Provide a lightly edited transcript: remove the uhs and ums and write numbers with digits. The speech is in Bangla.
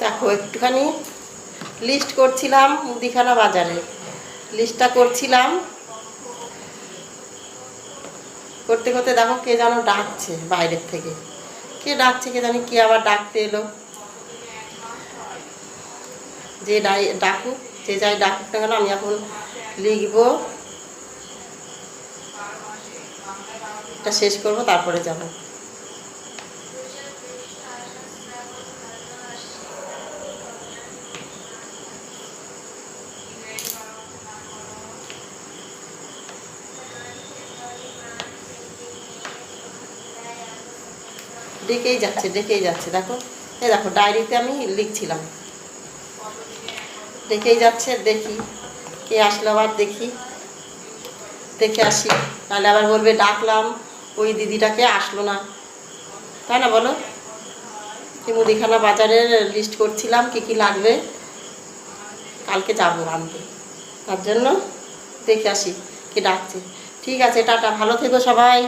দেখো একটুখানি লিস্ট করছিলাম মুদিখানা বাজারে, লিস্টটা করছিলাম, করতে করতে দেখো কে যেন ডাকছে বাইরের থেকে। কে ডাকছে কে জানি, কে আবার ডাকতে এলো। যে ডাকুক, যে যাই ডাকুক না কেন, আমি এখন লিখবো, এটা শেষ করব তারপরে যাব। ডেকেই যাচ্ছে দেখো, এই দেখো ডায়েরিতে আমি লিখছিলাম, ডেকেই যাচ্ছে। দেখি কে আসলো আবার, দেখে আসি, তাহলে আবার বলবে ডাকলাম ওই দিদিটাকে আসলো না, তাই না বলো? কি মুদিখানা বাজারের লিস্ট করছিলাম কি কি লাগবে, কালকে যাবো আনতে, তার জন্য দেখে আসি কে ডাকছে। ঠিক আছে, টাটা, ভালো থেকো সবাই।